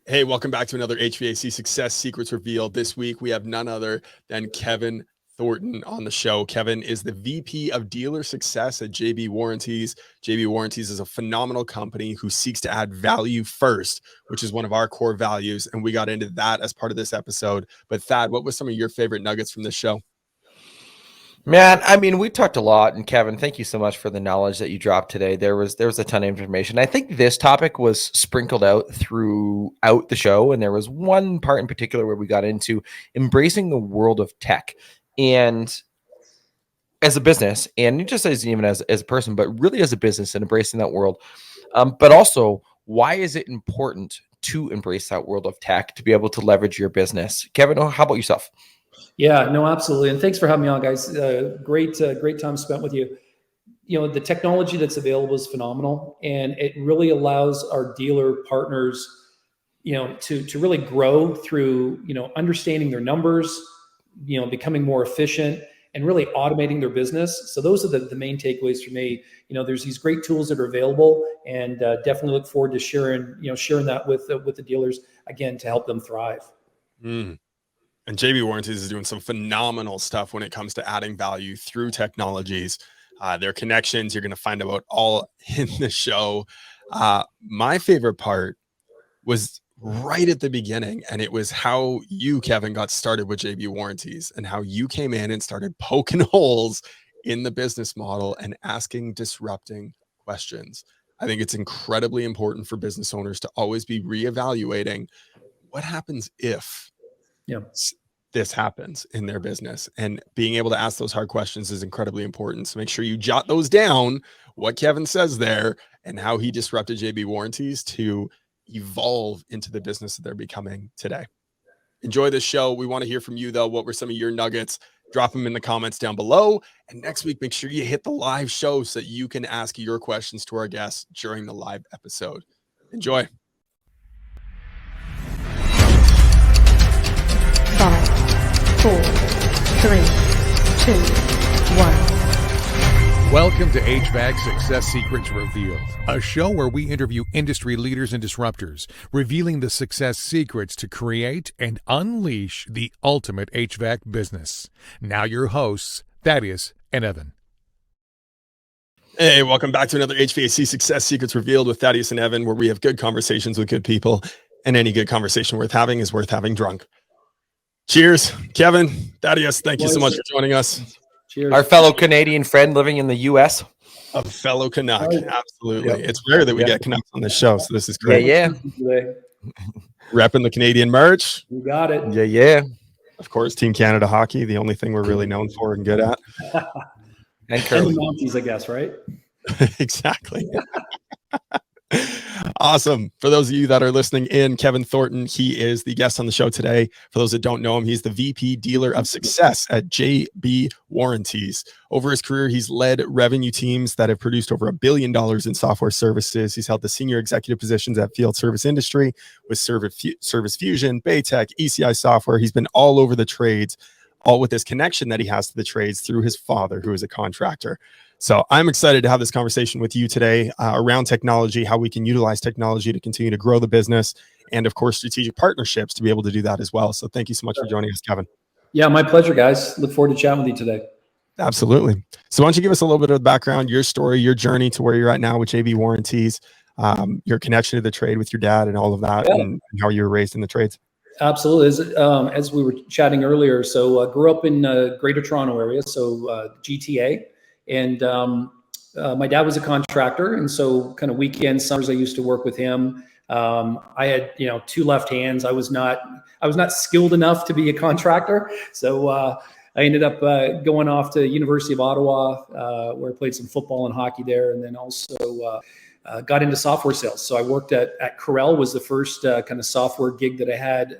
Hey, welcome back to another HVAC Success Secrets Revealed. This week, we have none other than Kevin Thornton on the show. Kevin is the VP of Dealer Success at JB Warranties. JB Warranties is a phenomenal company who seeks to add value first, which is one of our core values. And we got into that as part of this episode. But Thad, what was some of your favorite nuggets from this show? Man, I mean, we talked a lot, and Kevin, thank you so much for the knowledge that you dropped today. There was a ton of information. I think this topic was sprinkled out throughout the show, and there was one part in particular where we got into embracing the world of tech, and as a business, and just as even as a person, but really as a business and embracing that world. But also, why is it important to embrace that world of tech to be able to leverage your business? Kevin, how about yourself? Yeah, no, absolutely. And thanks for having me on, guys. Great time spent with you. You know, the technology that's available is phenomenal, and it really allows our dealer partners, to really grow through, understanding their numbers, becoming more efficient and really automating their business. So those are the main takeaways for me. There's these great tools that are available, and definitely look forward to sharing that with the dealers again to help them thrive. And JB Warranties is doing some phenomenal stuff when it comes to adding value through technologies. Their connections, you're going to find out all in the show. My favorite part was right at the beginning, and it was how you, Kevin, got started with JB Warranties and how you came in and started poking holes in the business model and asking disrupting questions. I think it's incredibly important for business owners to always be reevaluating what happens if this happens in their business, and being able to ask those hard questions is incredibly important. So make sure you jot those down, what Kevin says there and how he disrupted JB Warranties to evolve into the business that they're becoming today. Enjoy this show. We want to hear from you though. What were some of your nuggets? Drop them in the comments down below. And next week, make sure you hit the live show so that you can ask your questions to our guests during the live episode. Enjoy. 5, 4, 3, 2, 1. Welcome to HVAC Success Secrets Revealed, a show where we interview industry leaders and disruptors, revealing the success secrets to create and unleash the ultimate HVAC business. Now your hosts, Thaddeus and Evan. Hey, welcome back to another HVAC Success Secrets Revealed with Thaddeus and Evan, where we have good conversations with good people, and any good conversation worth having is worth having drunk. Cheers, Kevin, Thaddeus. Thank you so much for joining us. Cheers. Our fellow Canadian friend living in the U.S. A fellow Canuck. Absolutely. Yep. It's rare that we get Canucks on this show, so this is great. Yeah. Repping the Canadian merch. You got it. Yeah. Of course, Team Canada hockey, the only thing we're really known for and good at. And the Mounties, I guess, right? Exactly. Awesome. For those of you that are listening in, Kevin Thornton, he is the guest on the show today. For those that don't know him, he's the VP Dealer of Success at JB Warranties. Over his career, he's led revenue teams that have produced over $1 billion in software services. He's held the senior executive positions at Field Service Industry with Service Fusion, Baytek, ECI Software. He's been all over the trades, all with this connection that he has to the trades through his father, who is a contractor. So I'm excited to have this conversation with you today around technology, how we can utilize technology to continue to grow the business, and of course, strategic partnerships to be able to do that as well. So thank you so much for joining us, Kevin. Yeah, my pleasure, guys. Look forward to chatting with you today. Absolutely. So why don't you give us a little bit of the background, your story, your journey to where you're at now with JB Warranties, your connection to the trade with your dad and all of that, and how you were raised in the trades. Absolutely. As we were chatting earlier, so grew up in Greater Toronto area, so GTA. And my dad was a contractor, and so kind of weekends, summers, I used to work with him. I had, two left hands. I was not skilled enough to be a contractor, so I ended up going off to University of Ottawa, where I played some football and hockey there, and then also got into software sales. So I worked at Corel, was the first kind of software gig that I had,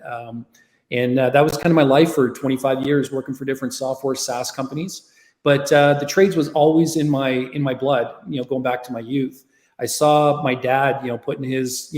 and that was kind of my life for 25 years, working for different software SaaS companies. But the trades was always in my blood, going back to my youth. I saw my dad, putting his,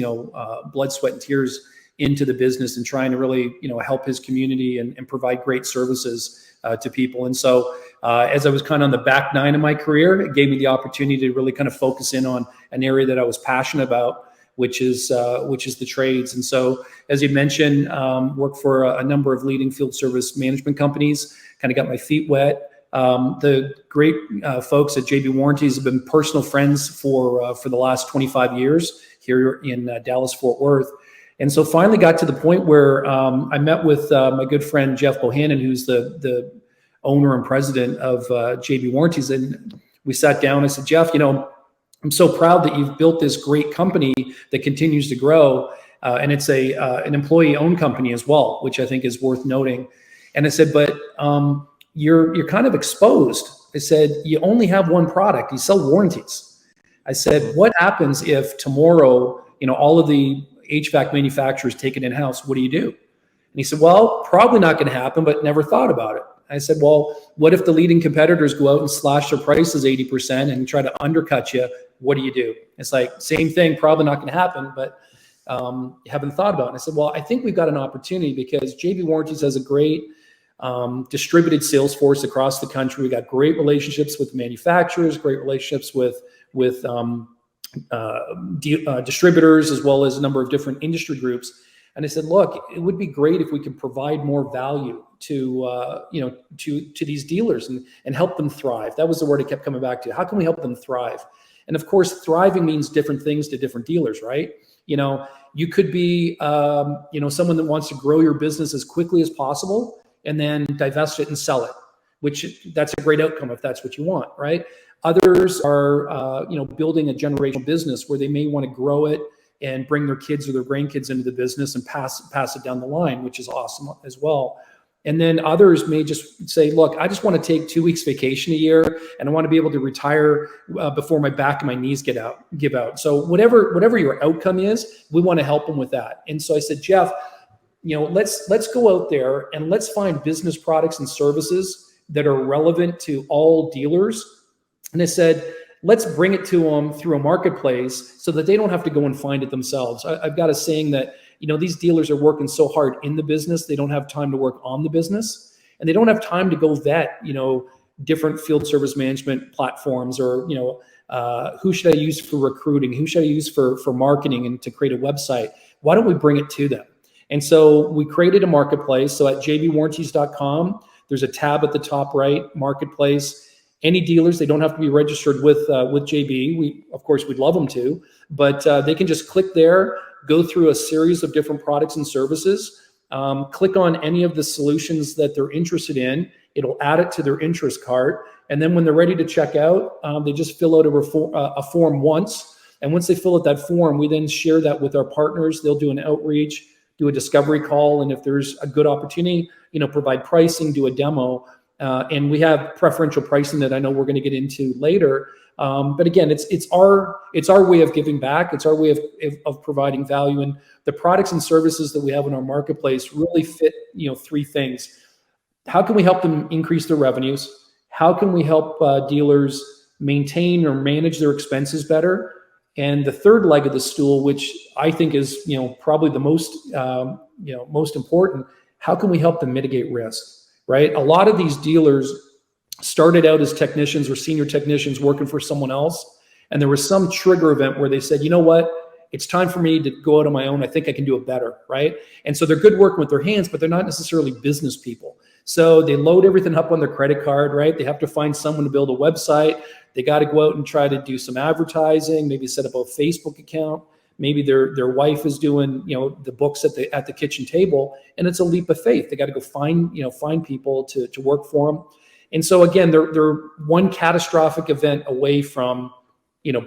blood, sweat, and tears into the business and trying to really, help his community and provide great services to people. And so as I was kind of on the back nine of my career, it gave me the opportunity to really kind of focus in on an area that I was passionate about. which is the trades. And so, as you mentioned, work for a number of leading field service management companies. Kind of got my feet wet. The great folks at JB Warranties have been personal friends for the last 25 years here in Dallas, Fort Worth. And so finally got to the point where I met with my good friend, Jeff Bohannon, who's the owner and president of JB Warranties. And we sat down. I said, Jeff, I'm so proud that you've built this great company that continues to grow. And it's an employee-owned company as well, which I think is worth noting. And I said, but you're kind of exposed. I said, you only have one product. You sell warranties. I said, what happens if tomorrow, all of the HVAC manufacturers take it in-house? What do you do? And he said, well, probably not going to happen, but never thought about it. I said, well, what if the leading competitors go out and slash their prices 80% and try to undercut you? What do you do? It's like, same thing, probably not going to happen, but you haven't thought about it. And I said, well, I think we've got an opportunity because JB Warranties has a great distributed sales force across the country. We got great relationships with manufacturers, great relationships with distributors, as well as a number of different industry groups. And I said, look, it would be great if we could provide more value to these dealers and help them thrive. That was the word I kept coming back to. How can we help them thrive? And of course, thriving means different things to different dealers, right? You could be, someone that wants to grow your business as quickly as possible and then divest it and sell it, which that's a great outcome if that's what you want, right? Others are, building a generational business where they may want to grow it and bring their kids or their grandkids into the business and pass it down the line, which is awesome as well. And then others may just say, look, I just want to take 2 weeks vacation a year and I want to be able to retire before my back and my knees give out. So whatever your outcome is, we want to help them with that. And so I said, Jeff, let's go out there and let's find business products and services that are relevant to all dealers. And I said, let's bring it to them through a marketplace so that they don't have to go and find it themselves. I've got a saying that, these dealers are working so hard in the business, they don't have time to work on the business, and they don't have time to go vet, different field service management platforms or, who should I use for recruiting? Who should I use for marketing and to create a website? Why don't we bring it to them? And so we created a marketplace. So at jbwarranties.com, there's a tab at the top right, marketplace. Any dealers, they don't have to be registered with JB. Of course, we'd love them to, but they can just click there, go through a series of different products and services, click on any of the solutions that they're interested in. It'll add it to their interest cart. And then when they're ready to check out, they just fill out a form once. And once they fill out that form, we then share that with our partners. They'll do an outreach, do a discovery call. And if there's a good opportunity, provide pricing, do a demo. And we have preferential pricing that I know we're going to get into later. But again, it's our way of giving back. It's our way of providing value. And the products and services that we have in our marketplace really fit, three things. How can we help them increase their revenues? How can we help dealers maintain or manage their expenses better? And the third leg of the stool, which I think is, probably the most important, how can we help them mitigate risk, right? A lot of these dealers started out as technicians or senior technicians working for someone else. And there was some trigger event where they said, you know what, it's time for me to go out on my own. I think I can do it better, right? And so they're good working with their hands, but they're not necessarily business people. So they load everything up on their credit card, right? They have to find someone to build a website. They got to go out and try to do some advertising, maybe set up a Facebook account. Maybe their wife is doing, the books at the kitchen table, and it's a leap of faith. They got to go find people to work for them. And so again, they're one catastrophic event away from,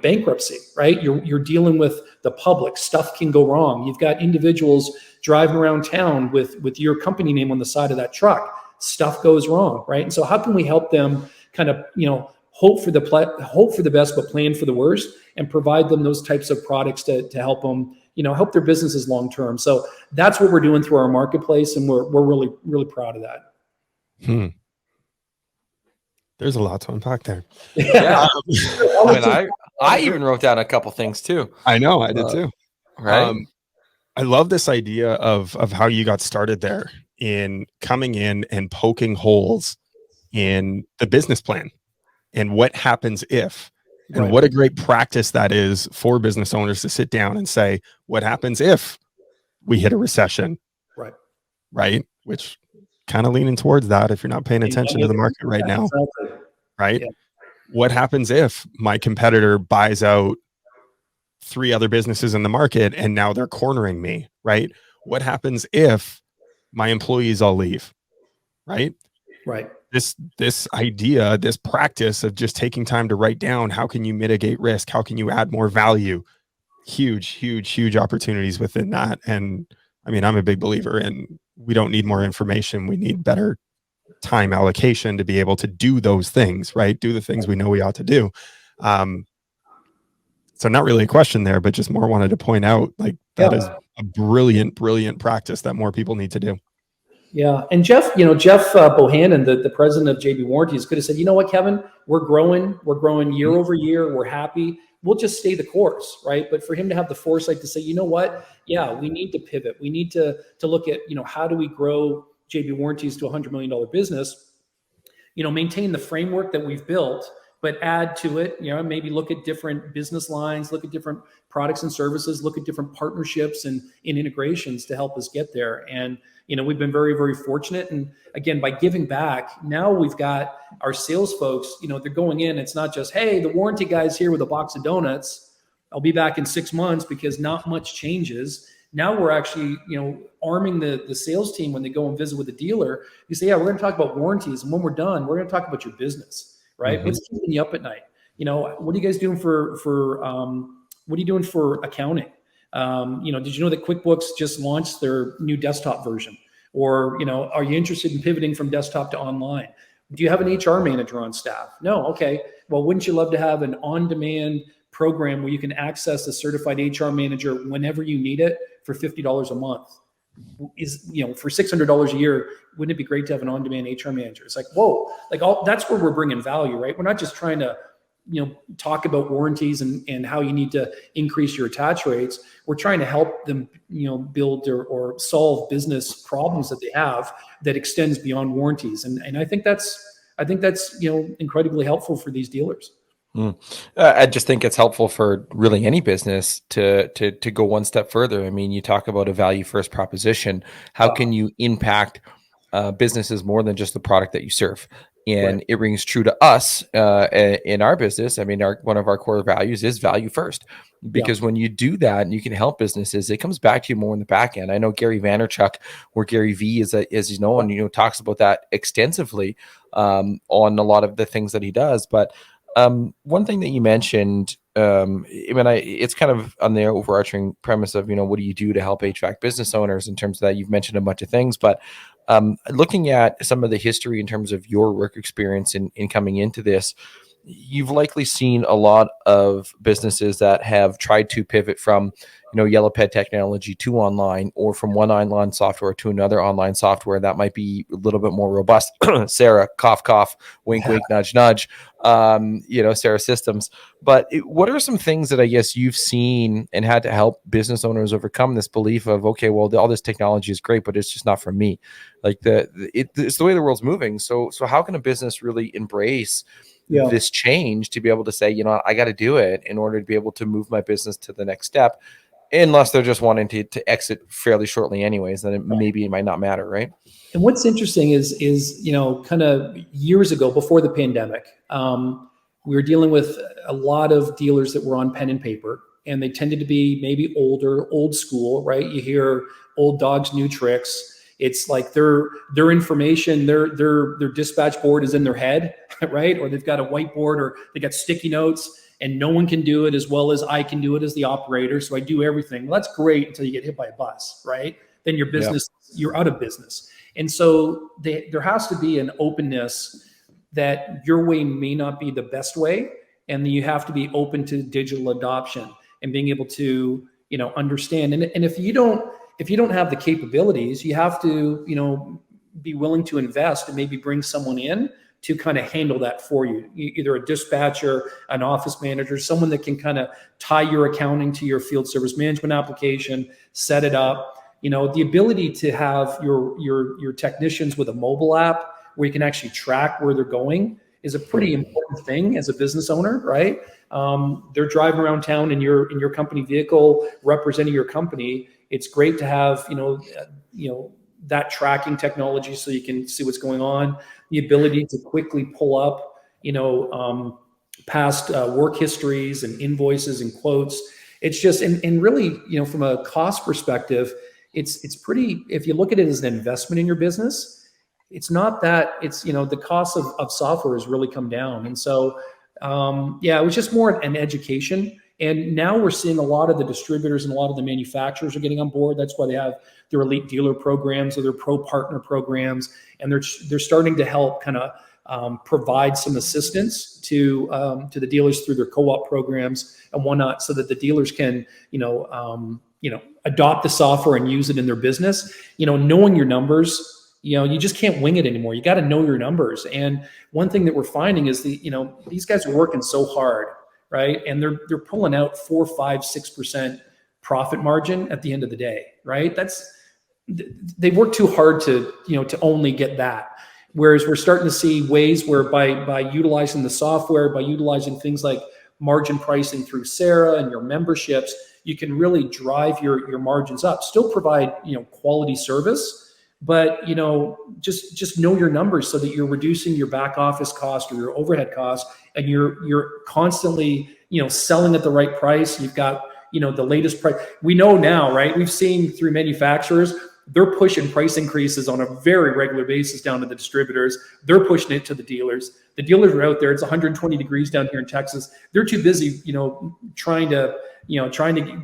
bankruptcy, right? You're dealing with the public. Stuff can go wrong. You've got individuals driving around town with your company name on the side of that truck. Stuff goes wrong, right? And so how can we help them kind of, hope for the best, but plan for the worst, and provide them those types of products to help them, help their businesses long term. So that's what we're doing through our marketplace, and we're really, really proud of that. There's a lot to unpack there. Yeah. I even wrote down a couple things too. I know, I did too. Right. I love this idea of how you got started there in coming in and poking holes in the business plan and what happens if And Right. what a great practice that is for business owners to sit down and say, what happens if we hit a recession? Right. Right. Which kind of leaning towards that if you're not paying attention to the market right now. Exactly. Right. Yeah. What happens if my competitor buys out 3 other businesses in the market and now they're cornering me? Right. What happens if my employees all leave? Right. Right. This idea, this practice of just taking time to write down, how can you mitigate risk? How can you add more value? Huge opportunities within that. And I mean, I'm a big believer in, we don't need more information. We need better time allocation to be able to do those things, right? Do the things we know we ought to do. So not really a question there, but just more wanted to point out, like, that is a brilliant practice that more people need to do. Yeah. And Jeff Bohannon, the president of JB Warranties, could have said, you know what, Kevin, we're growing year over year. We're happy. We'll just stay the course. Right. But for him to have the foresight to say, you know what, yeah, we need to pivot. We need to look at, how do we grow JB Warranties to $100 million business, maintain the framework that we've built, but add to it, maybe look at different business lines, look at different products and services, look at different partnerships and integrations to help us get there. And, we've been very, very fortunate. And again, by giving back, now we've got our sales folks, they're going in. It's not just, hey, the warranty guy's here with a box of donuts. I'll be back in 6 months, because not much changes. Now we're actually, arming the sales team when they go and visit with the dealer. You say, yeah, we're going to talk about warranties. And when we're done, we're going to talk about your business, right? Mm-hmm. What's keeping you up at night? What are you guys doing what are you doing for accounting? Did you know that QuickBooks just launched their new desktop version? Or, are you interested in pivoting from desktop to online? Do you have an HR manager on staff? No. Okay. Well, wouldn't you love to have an on-demand program where you can access a certified HR manager whenever you need it for $50 a month? For $600 a year, wouldn't it be great to have an on-demand HR manager? It's like, whoa, that's where we're bringing value, right? We're not just trying to, talk about warranties and how you need to increase your attach rates. We're trying to help them, build or solve business problems that they have that extends beyond warranties. And I think that's incredibly helpful for these dealers. I just think it's helpful for really any business to go one step further. I mean, you talk about a value first proposition. How can you impact businesses more than just the product that you serve? And right. It rings true to us in our business. I mean, one of our core values is value first, because when you do that and you can help businesses, it comes back to you more in the back end. I know Gary Vaynerchuk, or Gary V, as he's known, talks about that extensively on a lot of the things that he does. But one thing that you mentioned, it's kind of on the overarching premise of, what do you do to help HVAC business owners in terms of that? You've mentioned a bunch of things, but looking at some of the history in terms of your work experience in coming into this, you've likely seen a lot of businesses that have tried to pivot from, yellow pad technology to online, or from one online software to another online software that might be a little bit more robust. Sarah, cough, cough, wink, wink, nudge, nudge, Sarah Systems. But what are some things that I guess you've seen and had to help business owners overcome this belief of, okay, well, all this technology is great, but it's just not for me. Like it's the way the world's moving. So how can a business really embrace this change to be able to say, I got to do it in order to be able to move my business to the next step, unless they're just wanting to exit fairly shortly anyways, then maybe it might not matter, right? And what's interesting is kind of years ago, before the pandemic, we were dealing with a lot of dealers that were on pen and paper, and they tended to be maybe old school, right? You hear old dogs, new tricks. It's like their information, their dispatch board is in their head, right? Or they've got a whiteboard, or they got sticky notes, and no one can do it as well as I can do it as the operator. So I do everything. Well, that's great until you get hit by a bus, right? Then your business, you're out of business. And so there has to be an openness that your way may not be the best way. And then you have to be open to digital adoption and being able to, understand. And if you don't have the capabilities, you have to, be willing to invest and maybe bring someone in to kind of handle that for you. Either a dispatcher, an office manager, someone that can kind of tie your accounting to your field service management application, set it up. The ability to have your technicians with a mobile app where you can actually track where they're going is a pretty important thing as a business owner, right? They're driving around town in your company vehicle, representing your company. It's great to have, that tracking technology so you can see what's going on, the ability to quickly pull up, past work histories and invoices and quotes. It's just, and really, from a cost perspective, it's pretty, if you look at it as an investment in your business, it's not that it's, the cost of software has really come down. And so, it was just more an education. And now we're seeing a lot of the distributors and a lot of the manufacturers are getting on board. That's why they have their elite dealer programs or their pro partner programs. And they're starting to help kind of provide some assistance to the dealers through their co-op programs and whatnot, so that the dealers can, adopt the software and use it in their business. Knowing your numbers, you just can't wing it anymore. You got to know your numbers. And one thing that we're finding is these guys are working so hard, right? And they're pulling out 4, 5, 6% profit margin at the end of the day, right? They work too hard to only get that. Whereas we're starting to see ways where by utilizing the software, by utilizing things like margin pricing through Sarah and your memberships, you can really drive your margins up, still provide, quality service, but, just know your numbers so that you're reducing your back office cost or your overhead cost, and you're constantly, selling at the right price. You've got, the latest price. We know now, right? We've seen through manufacturers, they're pushing price increases on a very regular basis down to the distributors. They're pushing it to the dealers. The dealers are out there. It's 120 degrees down here in Texas. They're too busy, trying to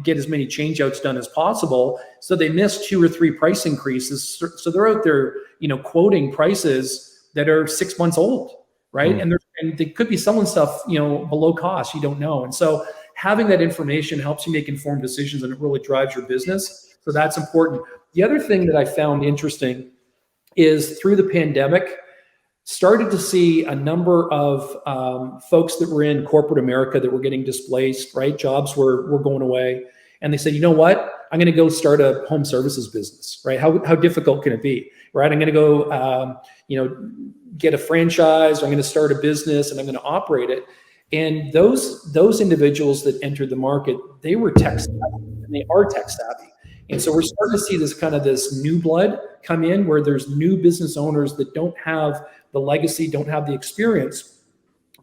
get as many change outs done as possible. So they missed 2 or 3 price increases. So they're out there, quoting prices that are 6 months old, right? And they could be selling stuff, below cost. You don't know. And so having that information helps you make informed decisions, and it really drives your business. So that's important. The other thing that I found interesting is through the pandemic, started to see a number of folks that were in corporate America that were getting displaced, right? Jobs were going away. And they said, you know what? I'm going to go start a home services business, right? How difficult can it be, right? I'm going to go, get a franchise, or I'm going to start a business and I'm going to operate it. And those individuals that entered the market, they were tech savvy, and they are tech savvy. And so we're starting to see this new blood come in, where there's new business owners that don't have the legacy, don't have the experience,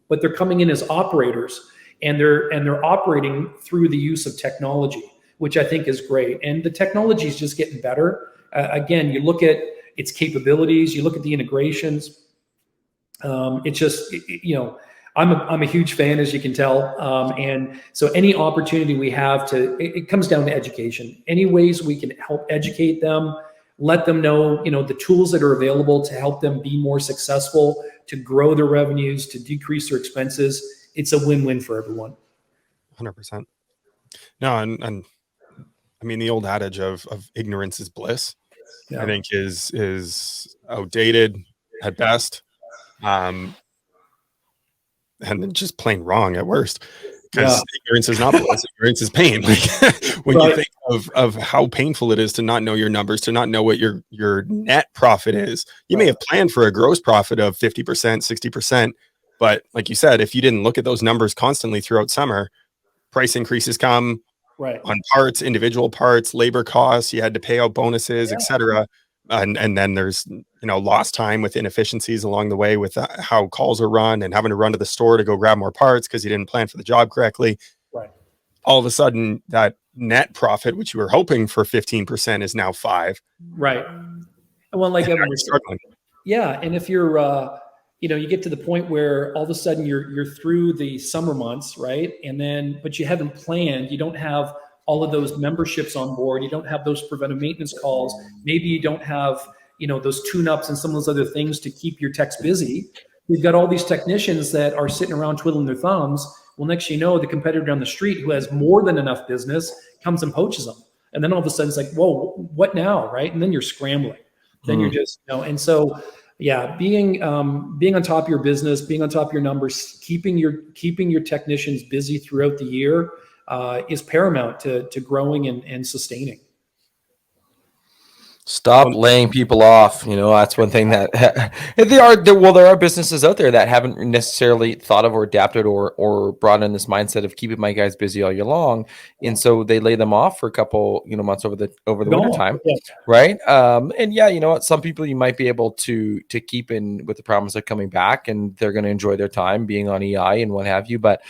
but they're coming in as operators, and they're operating through the use of technology, which I think is great. And the technology is just getting better. Again, you look at its capabilities, you look at the integrations. It's just, I'm a huge fan, as you can tell. And so any opportunity we have it comes down to education. Any ways we can help educate them, let them know, the tools that are available to help them be more successful, to grow their revenues, to decrease their expenses. It's a win-win for everyone. 100%. No, and I mean, the old adage of ignorance is bliss, I think is outdated at best. And then just plain wrong at worst, because ignorance is not bliss. Ignorance is pain. Like when you think of how painful it is to not know your numbers, to not know what your net profit is. You may have planned for a gross profit of 50%, 60%, but like you said, if you didn't look at those numbers constantly throughout summer, price increases come on parts, individual parts, labor costs, you had to pay out bonuses, etc. And then there's, lost time with inefficiencies along the way with how calls are run, and having to run to the store to go grab more parts because you didn't plan for the job correctly. Right. All of a sudden, that net profit, which you were hoping for 15%, is now 5%. Right. Well, like Evan was struggling. Yeah. And if you're, you get to the point where all of a sudden you're through the summer months, right? And then, but you haven't planned, you don't have all of those memberships on board. You don't have those preventive maintenance calls. Maybe you don't have, those tune-ups and some of those other things to keep your techs busy. You've got all these technicians that are sitting around twiddling their thumbs. Well, next you know, the competitor down the street who has more than enough business comes and poaches them. And then all of a sudden it's like, whoa, what now, right? And then you're scrambling. Then you're just, and so, being on top of your business, being on top of your numbers, keeping your technicians busy throughout the year is paramount to growing and sustaining. Stop laying people off. You know, that's one thing that there are businesses out there that haven't necessarily thought of or adapted or brought in this mindset of keeping my guys busy all year long. And so they lay them off for a couple, months over the winter time. Yeah. Right. And yeah, you know what, some people you might be able to keep in with the promise of coming back, and they're going to enjoy their time being on EI and what have you. But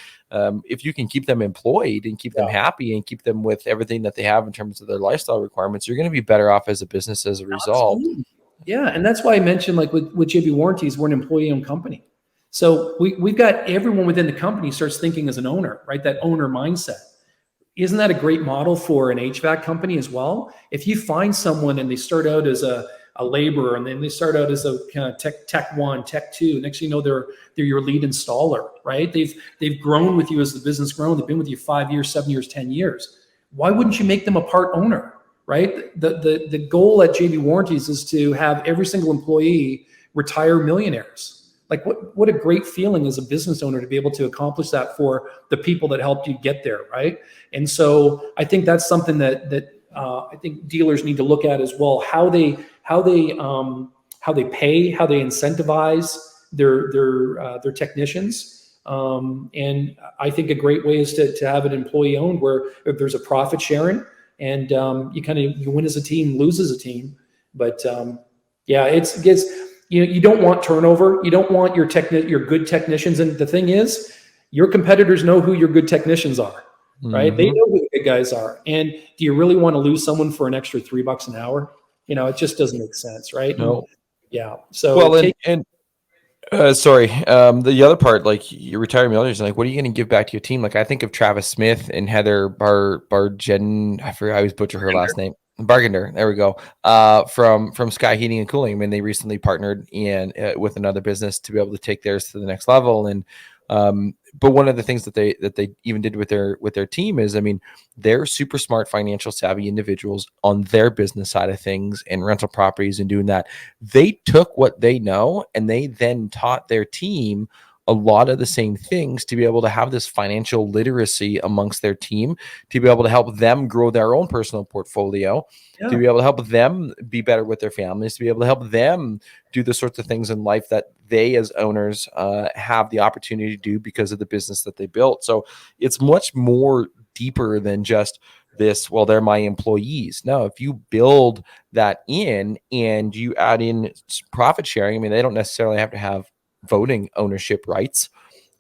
if you can keep them employed and keep them happy and keep them with everything that they have in terms of their lifestyle requirements, you're going to be better off as a business as a result. Absolutely. Yeah. And that's why I mentioned, like with JB Warranties, we're an employee-owned company. So we've got everyone within the company starts thinking as an owner, right? That owner mindset. Isn't that a great model for an HVAC company as well? If you find someone and they start out as a laborer, and then they start out as a kind of tech one, tech two. Next thing you know, they're your lead installer, right? They've grown with you as the business grown. They've been with you 5 years, 7 years, 10 years. Why wouldn't you make them a part owner, right? The goal at JB Warranties is to have every single employee retire millionaires. Like what a great feeling as a business owner to be able to accomplish that for the people that helped you get there, right? And so I think that's something that I think dealers need to look at as well. How they pay, how they incentivize their technicians. And I think a great way is to have an employee owned, where if there's a profit sharing, and you win as a team, lose as a team. But you don't want turnover. You don't want your good technicians. And the thing is, your competitors know who your good technicians are, right? Mm-hmm. They know who the good guys are. And do you really want to lose someone for an extra $3 an hour? It just doesn't make sense, right? No. Yeah. So the other part, like your retirement millionaires, like what are you going to give back to your team? Like I think of Travis Smith and Heather Bargen. I forgot, I always butcher her last name. Bargender. There we go. From Sky Heating and Cooling. I mean, they recently partnered with another business to be able to take theirs to the next level. And but one of the things that they even did with their team is, I mean, they're super smart, financial savvy individuals on their business side of things and rental properties and doing that. They took what they know and they then taught their team a lot of the same things to be able to have this financial literacy amongst their team, to be able to help them grow their own personal portfolio, to be able to help them be better with their families, to be able to help them do the sorts of things in life that they as owners have the opportunity to do because of the business that they built. So it's much more deeper than just this, well, they're my employees. No, if you build that in and you add in profit sharing, I mean, they don't necessarily have to have voting ownership rights,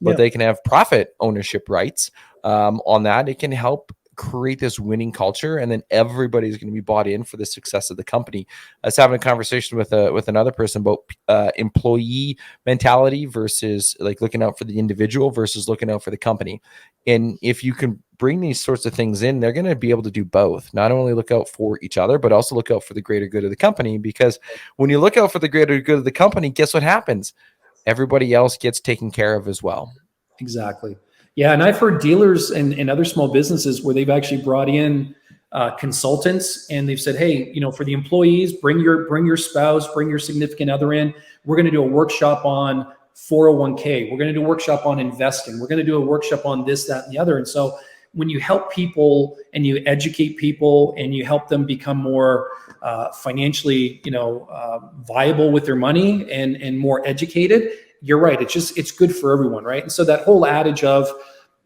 but they can have profit ownership rights on that. It can help create this winning culture, and then everybody's going to be bought in for the success of the company. I was having a conversation with another person about employee mentality versus like looking out for the individual versus looking out for the company. And if you can bring these sorts of things in, they're going to be able to do both. Not only look out for each other, but also look out for the greater good of the company. Because when you look out for the greater good of the company, guess what happens? Everybody else gets taken care of as well. Exactly. Yeah. And I've heard dealers and other small businesses where they've actually brought in consultants, and they've said, hey, for the employees, bring your spouse, bring your significant other in. We're going to do a workshop on 401k. We're going to do a workshop on investing. We're going to do a workshop on this, that, and the other. And so when you help people and you educate people and you help them become more financially, viable with their money and more educated, you're right. It's good for everyone, right? And so that whole adage of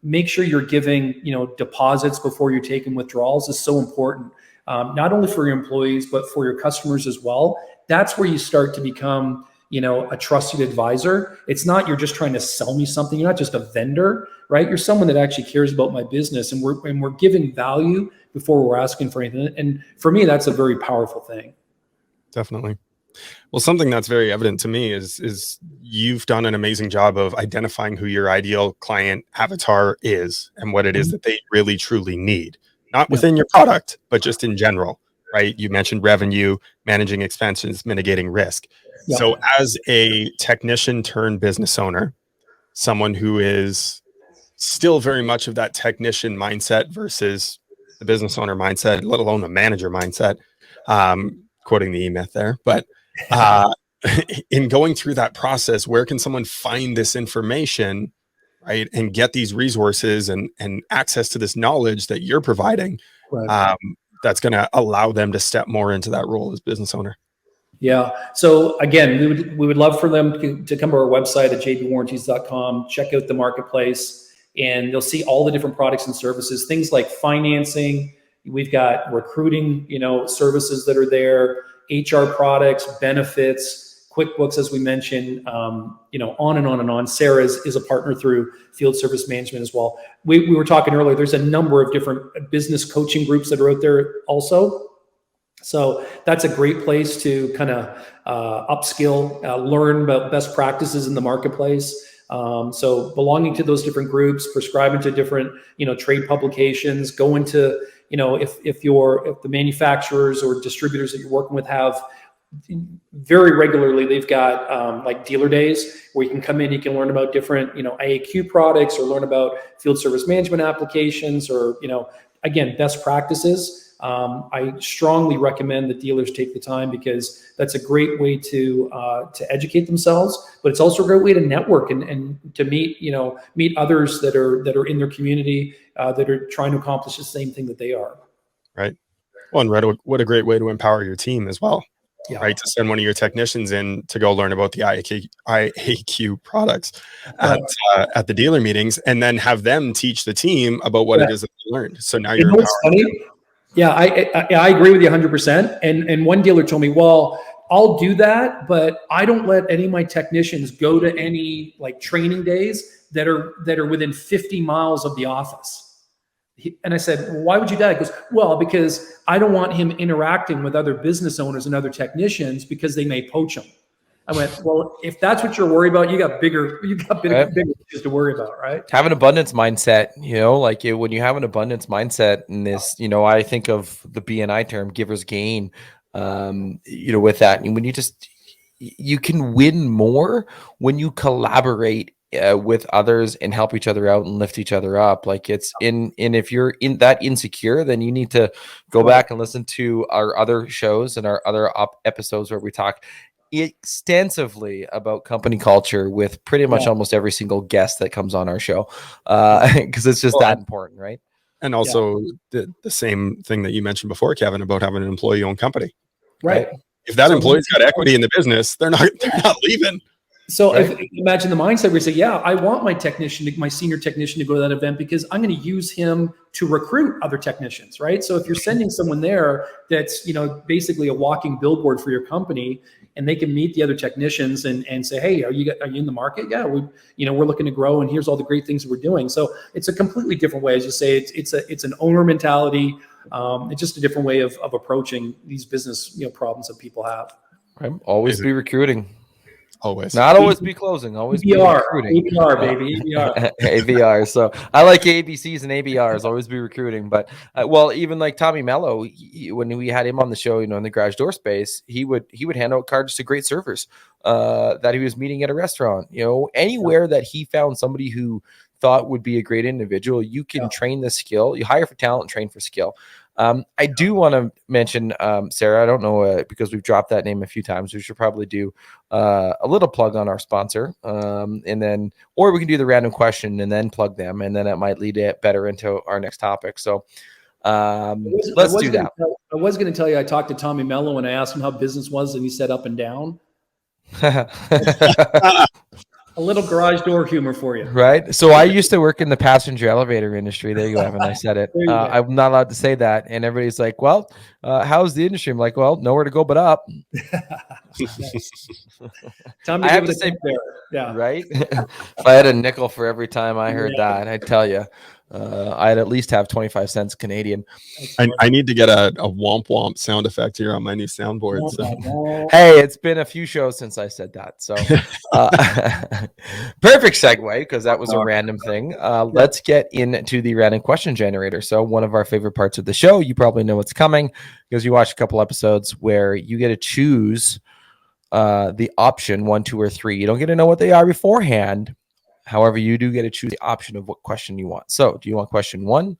make sure you're giving, deposits before you're taking withdrawals is so important, not only for your employees, but for your customers as well. That's where you start to become, a trusted advisor. It's not you're just trying to sell me something. You're not just a vendor, right? You're someone that actually cares about my business, and we're giving value before we're asking for anything. And for me, that's a very powerful thing. Definitely. Well, something that's very evident to me is you've done an amazing job of identifying who your ideal client avatar is and what it is that they really truly need, not within your product, but just in general, right? You mentioned revenue, managing expenses, mitigating risk. Yeah. So as a technician turned business owner, someone who is still very much of that technician mindset versus the business owner mindset, let alone the manager mindset, quoting the E-Myth there, but in going through that process, where can someone find this information, right, and get these resources and access to this knowledge that you're providing, right, that's going to allow them to step more into that role as business owner. Yeah. So again, we would love for them to come to our website at jbwarranties.com, check out the marketplace, and they'll see all the different products and services, things like financing. We've got recruiting, services that are there, HR products, benefits, QuickBooks, as we mentioned, on and on and on. Sarah is a partner through Field Service Management as well. We were talking earlier, there's a number of different business coaching groups that are out there also. So that's a great place to kind of upskill, learn about best practices in the marketplace. So belonging to those different groups, prescribing to different, trade publications, going to, if the manufacturers or distributors that you're working with have very regularly, they've got like dealer days where you can come in, you can learn about different, IAQ products, or learn about field service management applications, or, again, best practices. I strongly recommend that dealers take the time, because that's a great way to educate themselves, but it's also a great way to network and to meet others that are in their community, that are trying to accomplish the same thing that they are. Right. Well, and what a great way to empower your team as well. Yeah. Right. To send one of your technicians in to go learn about the IAQ products at the dealer meetings, and then have them teach the team about what it is that they learned. So now you're funny. Yeah, I agree with you 100%. And one dealer told me, well, I'll do that, but I don't let any of my technicians go to any like training days that are within 50 miles of the office. And I said, well, why would you do that? He goes, well, because I don't want him interacting with other business owners and other technicians, because they may poach him. I went, well, if that's what you're worried about, you got bigger issues to worry about, right? Have an abundance mindset, when you have an abundance mindset in this, I think of the BNI term, givers gain, with that. And when you can win more when you collaborate with others and help each other out and lift each other up. Like if you're in that insecure, then you need to go back and listen to our other shows and our other episodes where we talk extensively about company culture with pretty much almost every single guest that comes on our show, because it's just that important, right? And also the same thing that you mentioned before, Kevin, about having an employee-owned company. Right. If that employee's got equity in the business, they're not leaving. So if imagine the mindset where you say, yeah, I want my senior technician to go to that event, because I'm going to use him to recruit other technicians, right? So if you're sending someone there that's, basically a walking billboard for your company, and they can meet the other technicians and say, hey, are you in the market? Yeah, we're looking to grow, and here's all the great things that we're doing. So it's a completely different way. As you say, it's an owner mentality. It's just a different way of approaching these business, problems that people have. Right. Always be recruiting. Always. Not always be closing. Always be recruiting. ABR, baby. ABR. ABR. So I like ABCs and ABRs. Always be recruiting. But even like Tommy Mello, when we had him on the show, in the garage door space, he would hand out cards to great servers that he was meeting at a restaurant. Anywhere that he found somebody who thought would be a great individual, you can train the skill. You hire for talent, train for skill. I do want to mention, Sarah, I don't know, because we've dropped that name a few times, we should probably do a little plug on our sponsor, or we can do the random question and then plug them, and then it might lead it better into our next topic. So let's do that. I was going to tell you, I talked to Tommy Mello and I asked him how business was, and he said up and down. A little garage door humor for you. Right. So I used to work in the passenger elevator industry. There you go, Evan. I said it. I'm not allowed to say that. And everybody's like, well, how's the industry? I'm like, well, nowhere to go but up. Time I have to say, yeah. Right. If I had a nickel for every time I heard that, I'd tell you, I'd at least have 25 cents Canadian. I need to get a womp womp sound effect here on my new soundboard. So. Hey, it's been a few shows since I said that. So perfect segue, because that was a random thing. Let's get into the random question generator. So one of our favorite parts of the show, you probably know what's coming because you watched a couple episodes, where you get to choose the option 1, 2, or 3. You don't get to know what they are beforehand. However, you do get to choose the option of what question you want. So do you want question 1,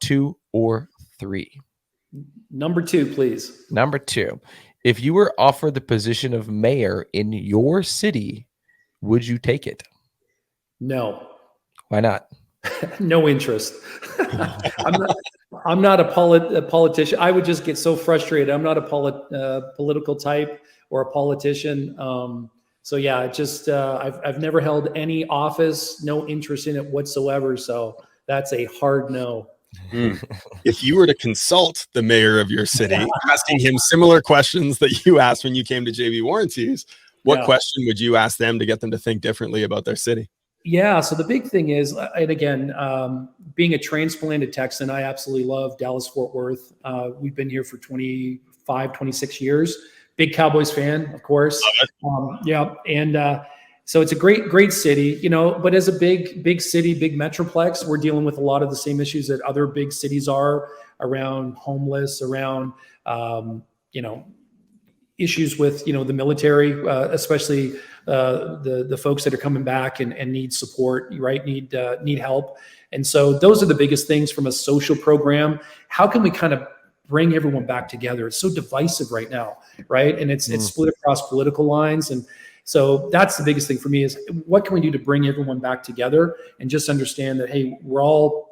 2, or 3? Number 2, please. Number 2. If you were offered the position of mayor in your city, would you take it? No. Why not? No interest. I'm not a politician. I would just get so frustrated. I'm not a political type or a politician. So yeah, I've never held any office, no interest in it whatsoever. So that's a hard no. If you were to consult the mayor of your city, asking him similar questions that you asked when you came to JB Warranties, what question would you ask them to get them to think differently about their city? Yeah. So the big thing is, and again, being a transplanted Texan, I absolutely love Dallas-Fort Worth. We've been here for 25, 26 years. Big Cowboys fan, of course. Yeah. And so it's a great city, you know, but as a big city, big metroplex, we're dealing with a lot of the same issues that other big cities are around homeless, around, you know, issues with, you know, the military, especially the folks that are coming back and need support, right? Need help. And so those are the biggest things from a social program. How can we kind of bring everyone back together? It's so divisive right now, right? And it's split across political lines. And so that's the biggest thing for me is what can we do to bring everyone back together and just understand that, hey, we're all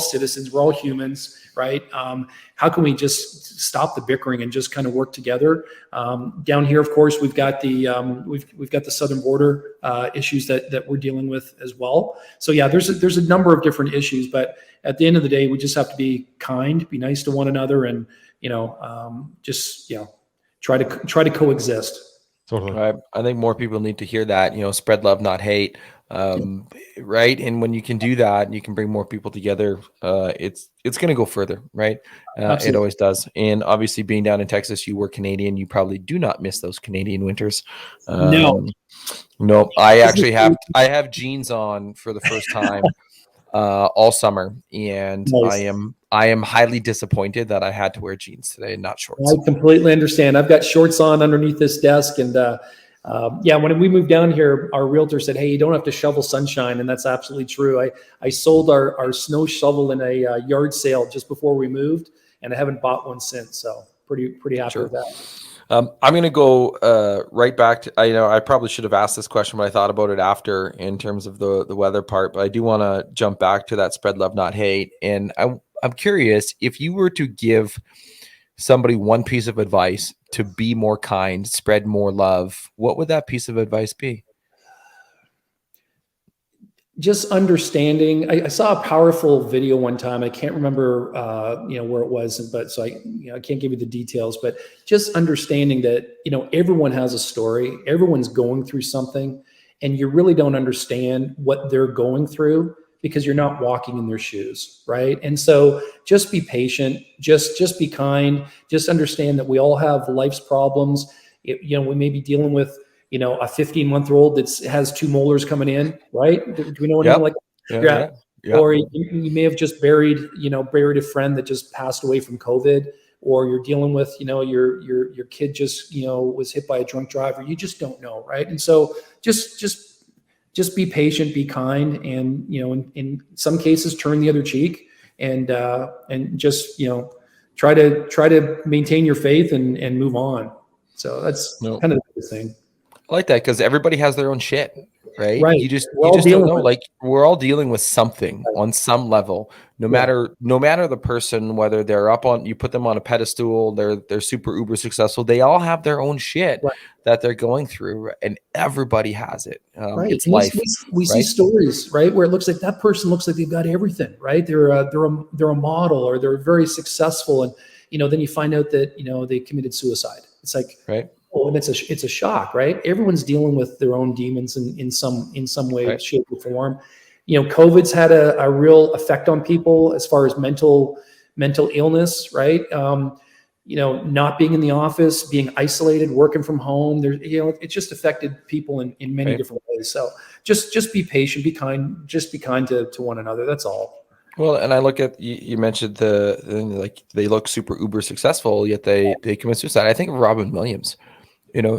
citizens, we're all humans, right? How can we just stop the bickering and just kind of work together? Down here, of course, we've got the we've got the southern border issues that we're dealing with as well. So yeah, there's a number of different issues, but at the end of the day, we just have to be kind, be nice to one another, and just try to coexist. Totally. I think more people need to hear that, spread love, not hate. Right. And when you can do that and you can bring more people together, it's going to go further. Right. It always does. And obviously being down in Texas, you were Canadian, you probably do not miss those Canadian winters. No, I actually have jeans on for the first time all summer. And nice. I am highly disappointed that I had to wear jeans today and not shorts. I completely understand. I've got shorts on underneath this desk, and when we moved down here, our realtor said, "Hey, you don't have to shovel sunshine," and that's absolutely true. I sold our snow shovel in a yard sale just before we moved, and I haven't bought one since. So pretty happy with that. I'm going to go right back to, I probably should have asked this question, but I thought about it after in terms of the weather part, but I do want to jump back to that spread love, not hate. And I'm curious, if you were to give somebody one piece of advice to be more kind, spread more love, what would that piece of advice be? Just understanding. I saw a powerful video one time. I can't remember, where it was, but so I can't give you the details. But just understanding that everyone has a story. Everyone's going through something, and you really don't understand what they're going through because you're not walking in their shoes, right? And so just be patient. Just be kind. Just understand that we all have life's problems. We may be dealing with a 15-month-old that has 2 molars coming in, right? Do we know anything like that? Yeah. Or you may have just buried a friend that just passed away from COVID, or you're dealing with, your kid just, was hit by a drunk driver. You just don't know, right? And so just be patient, be kind, and, in some cases turn the other cheek and just, try to maintain your faith and move on. So that's kind of the biggest thing. I like that because everybody has their own shit, right? You just don't know. Like we're all dealing with something on some level. No matter the person, whether they're you put them on a pedestal, they're super uber successful. They all have their own shit that they're going through, and everybody has it. It's life. We see stories, right, where it looks like that person looks like they've got everything, right? They're a model, or they're very successful, and then you find out that they committed suicide. It's like and it's a shock, right? Everyone's dealing with their own demons in some way, shape, or form. COVID's had a real effect on people as far as mental illness, right? Not being in the office, being isolated, working from home. It just affected people in many different ways. So just be patient, be kind, just be kind to one another. That's all. Well, and I look at you mentioned they look super uber successful, yet they commit suicide. I think of Robin Williams.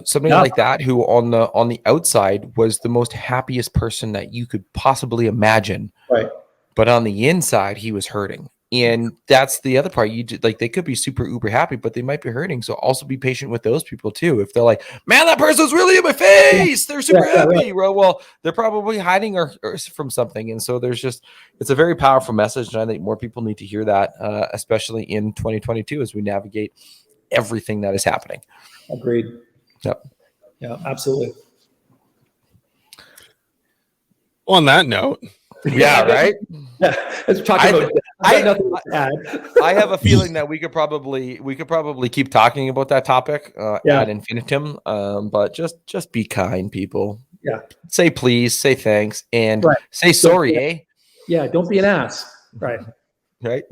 Something like that, who on the outside was the most happiest person that you could possibly imagine. Right. But on the inside, he was hurting. And that's the other part. Like, they could be super uber happy, but they might be hurting. So also be patient with those people too. If they're like, man, that person's really in my face, they're super happy. Right. Well, they're probably hiding or from something. And so it's a very powerful message. And I think more people need to hear that, especially in 2022 as we navigate everything that is happening. Agreed. Yep. Yeah, absolutely. On that note. Yeah, right. Yeah, let's talk about that. I have a feeling that we could probably keep talking about that topic ad infinitum. But just be kind, people. Yeah. Say please, say thanks, and say sorry, eh? Yeah, don't be an ass. Right. Right.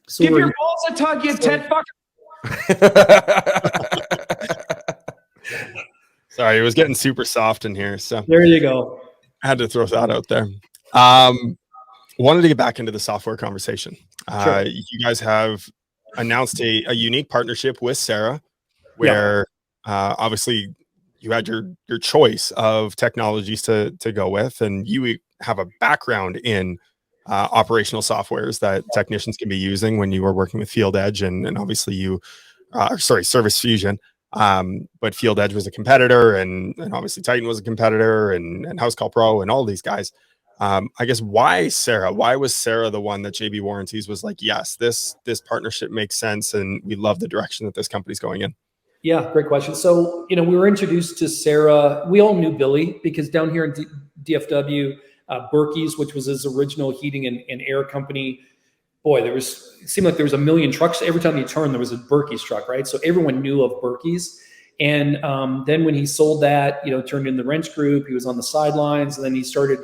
So give your balls a tug, you tent fucker. Sorry, it was getting super soft in here. So there you go. I had to throw that out there. Wanted to get back into the software conversation. Sure. You guys have announced a unique partnership with Sarah, where obviously you had your choice of technologies to go with, and you have a background in operational softwares that technicians can be using when you are working with Field Edge, and obviously Service Fusion. But Field Edge was a competitor, and obviously Titan was a competitor, and House Call Pro and all these guys. I guess why Sarah? Why was Sarah the one that JB Warranties was like, yes, this partnership makes sense, and we love the direction that this company's going in? Yeah, great question. So, we were introduced to Sarah. We all knew Billy because down here in DFW, Berkey's, which was his original heating and air company, boy, it seemed like there was a million trucks. Every time you turned, there was a Berkey's truck, right? So everyone knew of Berkey's. And then when he sold that, turned in the wrench group, he was on the sidelines, and then he started,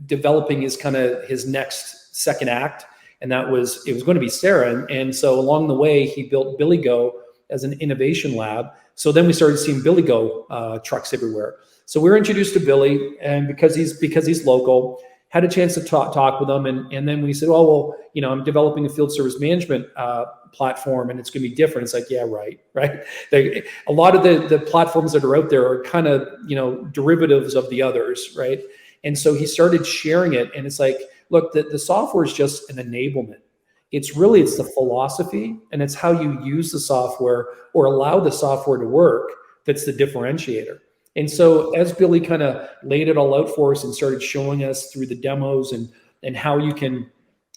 developing his next second act. And it was going to be Sarah. And so along the way, he built Billy Go as an innovation lab. So then we started seeing Billy Go trucks everywhere. So we were introduced to Billy, and because he's local, had a chance to talk with them. And then we said, oh, well, I'm developing a field service management platform, and it's going to be different. It's like, yeah, right. A lot of the platforms that are out there are kind of, derivatives of the others, right? And so he started sharing it, and it's like, look, the software is just an enablement. It's the philosophy, and it's how you use the software or allow the software to work that's the differentiator. And so as Billy kind of laid it all out for us and started showing us through the demos and how you can,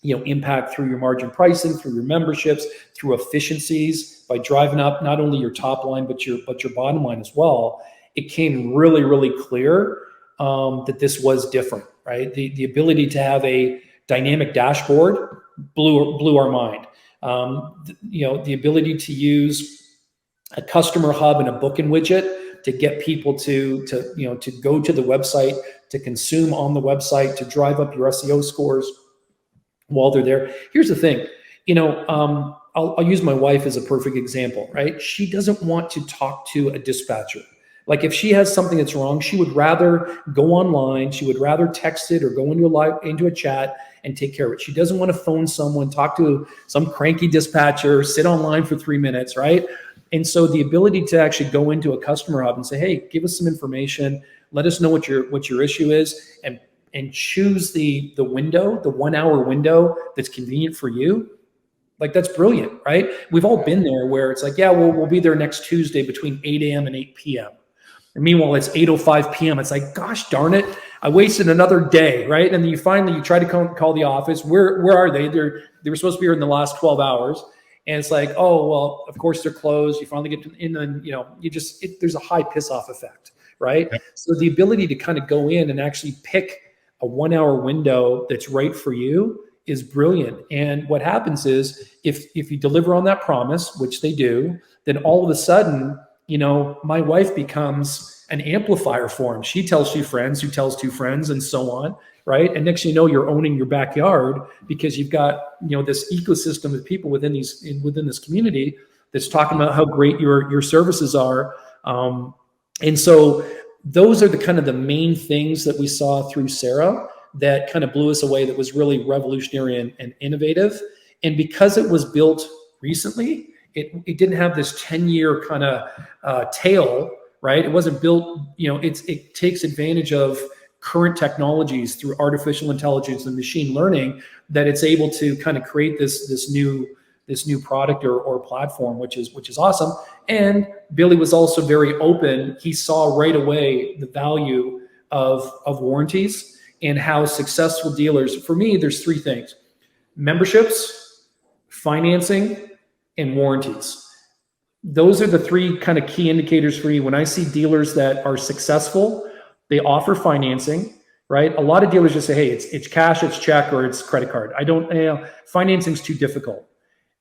impact through your margin pricing, through your memberships, through efficiencies by driving up not only your top line, but your bottom line as well, it came really, really clear that this was different, right? The ability to have a dynamic dashboard blew our mind. The ability to use a customer hub and a booking widget to get people to go to the website, to consume on the website, to drive up your SEO scores while they're there. Here's the thing, I'll use my wife as a perfect example, right? She doesn't want to talk to a dispatcher. Like if she has something that's wrong, she would rather go online. She would rather text it or go into a chat and take care of it. She doesn't want to phone someone, talk to some cranky dispatcher, sit online for 3 minutes, right? And so the ability to actually go into a customer hub and say, hey, give us some information, let us know what your issue is, and choose the window, the 1 hour window that's convenient for you. Like that's brilliant, right? We've all been there where it's like, yeah, we'll be there next Tuesday between 8 a.m. and 8 p.m. And meanwhile, it's 8:05 p.m. It's like, gosh darn it, I wasted another day, right? And then you try to call the office. Where are they? They were supposed to be here in the last 12 hours. And it's like, oh, well, of course they're closed. You finally get in, and there's a high piss off effect, right? Yep. So the ability to kind of go in and actually pick a 1 hour window that's right for you is brilliant. And what happens is if you deliver on that promise, which they do, then all of a sudden, my wife becomes an amplifier for him. She tells two friends who tells two friends and so on, right? And next thing you know, you're owning your backyard because you've got, this ecosystem of people within this community that's talking about how great your services are. And so those are the kind of the main things that we saw through Sarah that kind of blew us away, that was really revolutionary and innovative. And because it was built recently, it didn't have this 10-year kind of tail, right? It wasn't built, it takes advantage of current technologies through artificial intelligence and machine learning, that it's able to kind of create this new product or platform, which is awesome. And Billy was also very open. He saw right away the value of warranties and how successful dealers, for me, there's three things: memberships, financing, and warranties. Those are the three kind of key indicators for me. When I see dealers that are successful, they offer financing, right? A lot of dealers just say, hey, it's cash, it's check, or it's credit card. Financing's too difficult.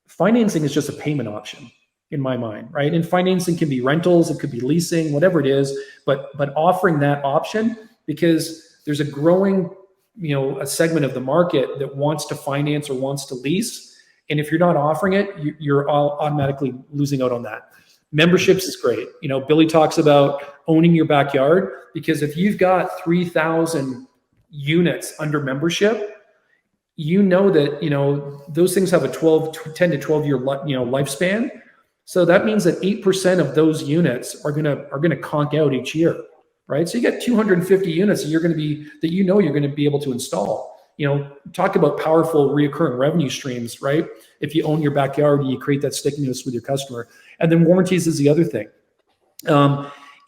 Financing is just a payment option in my mind, right? And financing can be rentals, it could be leasing, whatever it is, but offering that option, because there's a growing, a segment of the market that wants to finance or wants to lease. And if you're not offering it, you're automatically losing out on that. Memberships is great. Billy talks about owning your backyard, because if you've got 3,000 units under membership, that, those things have a 10 to 12 year, lifespan. So that means that 8% of those units are going to conk out each year, right? So you get 250 units that you're going to be able to install. Talk about powerful reoccurring revenue streams, right? If you own your backyard, you create that stickiness with your customer. And then warranties is the other thing.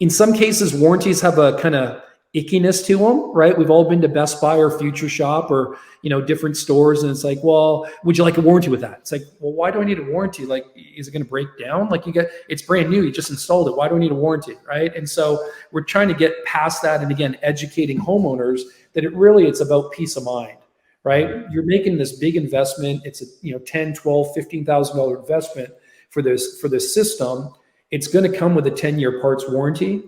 In some cases, warranties have a kind of ickiness to them, right? We've all been to Best Buy or Future Shop or, different stores. And it's like, well, would you like a warranty with that? It's like, well, why do I need a warranty? Like, is it going to break down? Like, it's brand new. You just installed it. Why do I need a warranty? Right. And so we're trying to get past that. And again, educating homeowners that it's about peace of mind, right? You're making this big investment. It's a, $10, $12, $15,000 investment for this system. It's going to come with a 10-year parts warranty.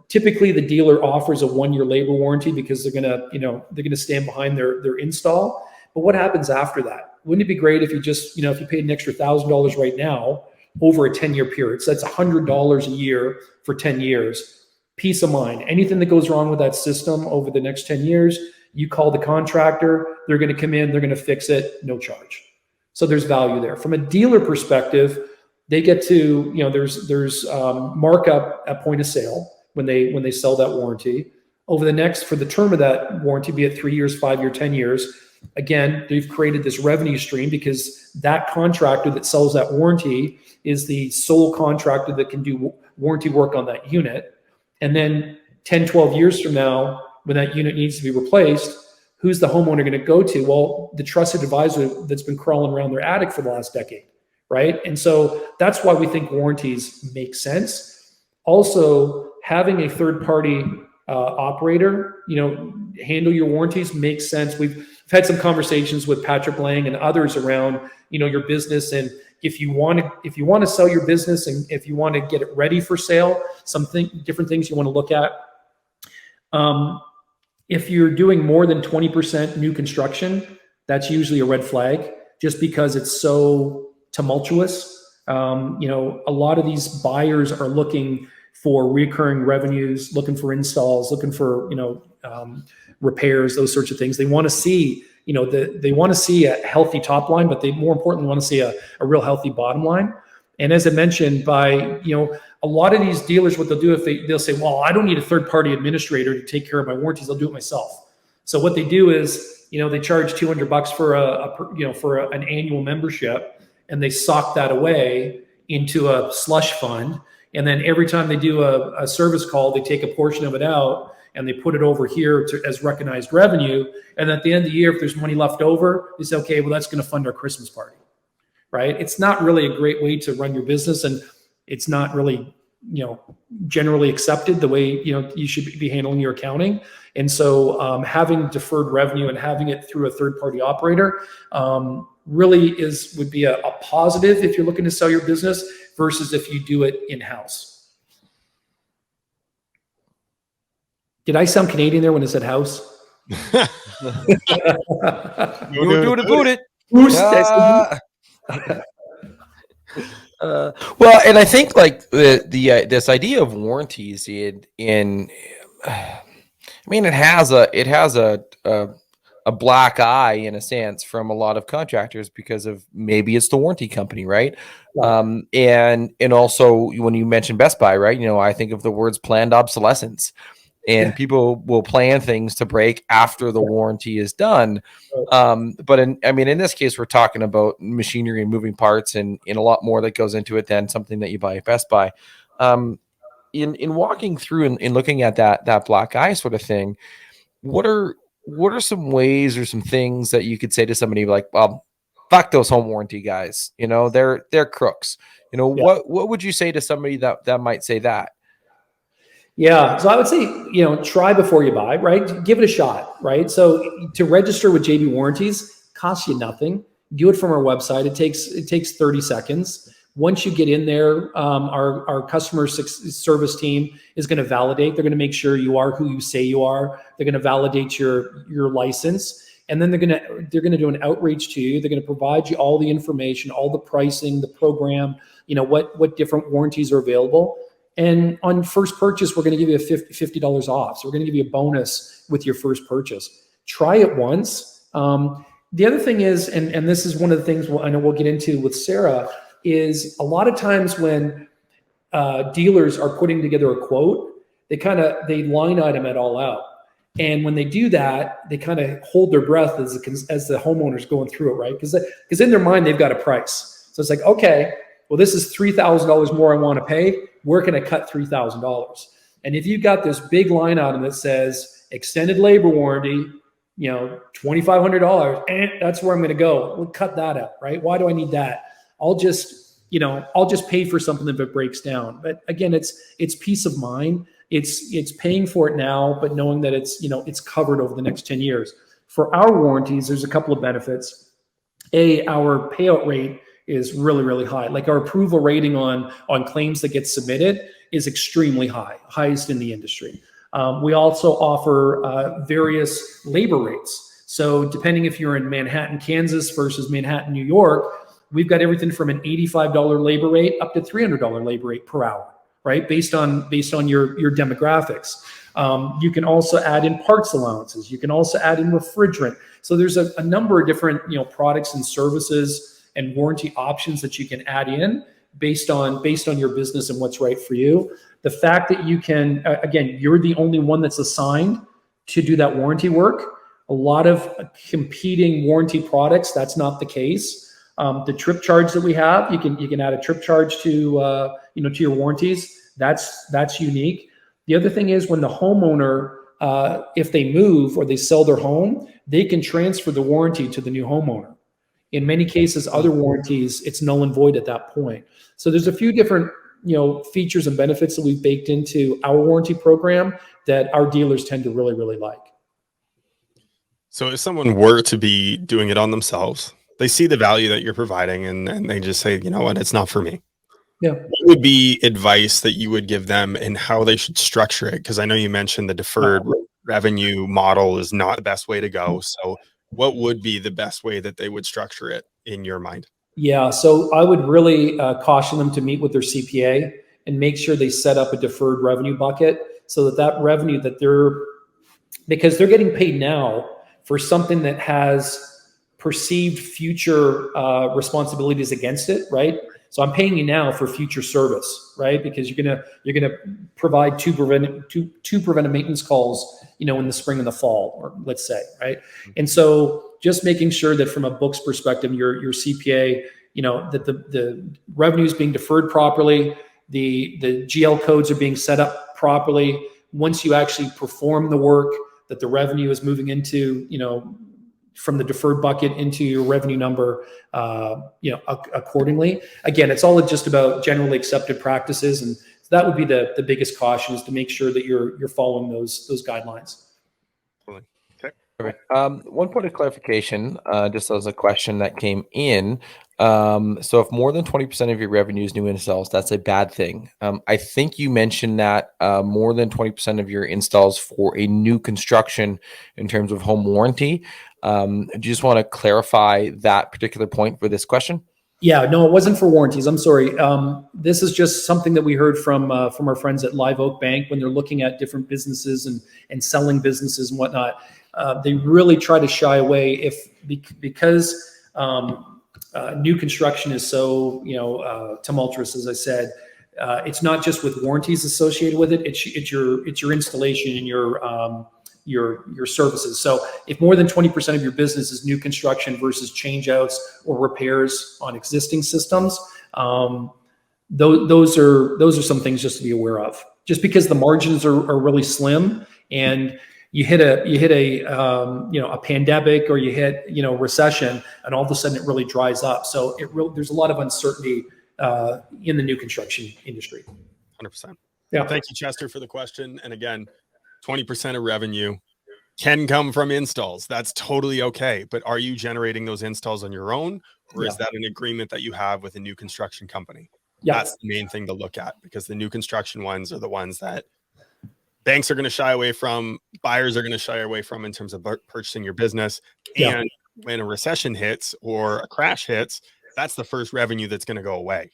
Typically the dealer offers a 1-year labor warranty because they're gonna stand behind their install. But what happens after that? Wouldn't it be great if you just, if you paid an extra $1,000 right now over a 10-year period? So that's $100 a year for 10 years. Peace of mind. Anything that goes wrong with that system over the next 10 years, you call the contractor, they're gonna come in, they're gonna fix it, no charge. So there's value there. From a dealer perspective, they get to, there's markup at point of sale when they sell that warranty. For the term of that warranty, be it 3 years, 5 years, 10 years, again, they've created this revenue stream because that contractor that sells that warranty is the sole contractor that can do warranty work on that unit. And then 10, 12 years from now, when that unit needs to be replaced, who's the homeowner going to go to? Well, the trusted advisor that's been crawling around their attic for the last decade. Right. And so that's why we think warranties make sense. Also, having a third party operator, handle your warranties makes sense. We've had some conversations with Patrick Lang and others around, your business. And if you want to sell your business and if you want to get it ready for sale, different things you want to look at. If you're doing more than 20% new construction, that's usually a red flag, just because it's so tumultuous. A lot of these buyers are looking for recurring revenues, looking for installs, looking for, repairs, those sorts of things. They want to see, they want to see a healthy top line, but they more importantly want to see a real healthy bottom line. And as I mentioned, a lot of these dealers, what they'll do, they'll say, well, I don't need a third party administrator to take care of my warranties. I'll do it myself. So what they do is, they charge $200 for an annual membership. And they sock that away into a slush fund. And then every time they do a service call, they take a portion of it out and they put it over here as recognized revenue. And at the end of the year, if there's money left over, they say, okay, well, that's going to fund our Christmas party, right? It's not really a great way to run your business. And it's not really, generally accepted the way, you should be handling your accounting. And so having deferred revenue and having it through a third party operator, really would be a positive if you're looking to sell your business versus if you do it in-house. Did I sound Canadian there when I said house? You were doing it. Well, and I think like this idea of warranties it has a black eye in a sense from a lot of contractors because of maybe it's the warranty company, right? And also when you mention Best Buy, right? I think of the words planned obsolescence. and people will plan things to break after the warranty is done. But in this case, we're talking about machinery and moving parts and a lot more that goes into it than something that you buy at Best Buy. In walking through and looking at that black eye sort of thing, what are some ways or some things that you could say to somebody like, well, fuck those home warranty guys, they're crooks. What would you say to somebody that might say that? Yeah. So I would say, try before you buy, right? Give it a shot, right? So to register with JB Warranties costs you nothing. Do it from our website. It takes 30 seconds. Once you get in there, our customer service team is going to validate. They're going to make sure you are who you say you are. They're going to validate your license. And then they're going to do an outreach to you. They're going to provide you all the information, all the pricing, the program, what different warranties are available. And on first purchase, we're going to give you $50 off. So we're going to give you a bonus with your first purchase. Try it once. The other thing is, and this is one of the things I know we'll get into with Sarah, is a lot of times when dealers are putting together a quote, they line item it all out. And when they do that, they kind of hold their breath as the homeowner's going through it, right? Because in their mind, they've got a price. So it's like, okay, well, this is $3,000 more I want to pay. Where can I cut $3,000? And if you've got this big line item that says extended labor warranty, $2,500, that's where I'm going to go. We'll cut that out, right? Why do I need that? I'll just pay for something if it breaks down. But again, it's peace of mind. It's paying for it now, but knowing that it's covered over the next 10 years. For our warranties, there's a couple of benefits. Our payout rate is really, really high. Like our approval rating on claims that get submitted is extremely high, highest in the industry. We also offer various labor rates. So depending if you're in Manhattan, Kansas versus Manhattan, New York, we've got everything from an $85 labor rate up to $300 labor rate per hour, right? Based on your demographics. You can also add in parts allowances. You can also add in refrigerant. So there's a number of different products and services and warranty options that you can add in based on your business and what's right for you. The fact that you can, again, you're the only one that's assigned to do that warranty work. A lot of competing warranty products, that's not the case. The trip charge that we have, you can add a trip charge to your warranties. That's unique. The other thing is when the homeowner, if they move or they sell their home, they can transfer the warranty to the new homeowner. In many cases, other warranties, it's null and void at that point. So there's a few different features and benefits that we've baked into our warranty program that our dealers tend to really, really like. So if someone were to be doing it on themselves, they see the value that you're providing and they just say, you know what, it's not for me. Yeah. What would be advice that you would give them in how they should structure it? Because I know you mentioned the deferred revenue model is not the best way to go. So what would be the best way that they would structure it in your mind? Yeah, so I would really caution them to meet with their CPA and make sure they set up a deferred revenue bucket so that revenue because they're getting paid now for something that has perceived future responsibilities against it, right? So I'm paying you now for future service, right? Because you're gonna provide two preventive maintenance calls, in the spring and the fall, or let's say, right? And so just making sure that from a books perspective, your CPA, that the revenue is being deferred properly, the GL codes are being set up properly. Once you actually perform the work, that the revenue is moving into, from the deferred bucket into your revenue number, accordingly. Again, it's all just about generally accepted practices, and that would be the biggest caution, is to make sure that you're following those guidelines. Okay. Perfect. One point of clarification, just as a question that came in. So if more than 20% of your revenue is new installs, that's a bad thing. I think you mentioned that more than 20% of your installs for a new construction in terms of home warranty. Do you just want to clarify that particular point for this question? Yeah, no, it wasn't for warranties. I'm sorry. This is just something that we heard from our friends at Live Oak Bank when they're looking at different businesses and selling businesses and whatnot. They really try to shy away because new construction is so tumultuous, as I said. it's not just with warranties associated with it. It's your installation and your services. So if more than 20% of your business is new construction versus change outs or repairs on existing systems, those are some things just to be aware of. Just because the margins are really slim, and you hit a pandemic, or you hit recession, and all of a sudden it really dries up. So there's a lot of uncertainty in the new construction industry. 100%. Yeah. Thank you, Chester, for the question. And again, 20% of revenue can come from installs. That's totally okay. But are you generating those installs on your own, or is that an agreement that you have with a new construction company? Yeah. That's the main thing to look at, because the new construction ones are the ones that banks are going to shy away from, buyers are going to shy away from in terms of purchasing your business. Yeah. And when a recession hits or a crash hits, that's the first revenue that's going to go away.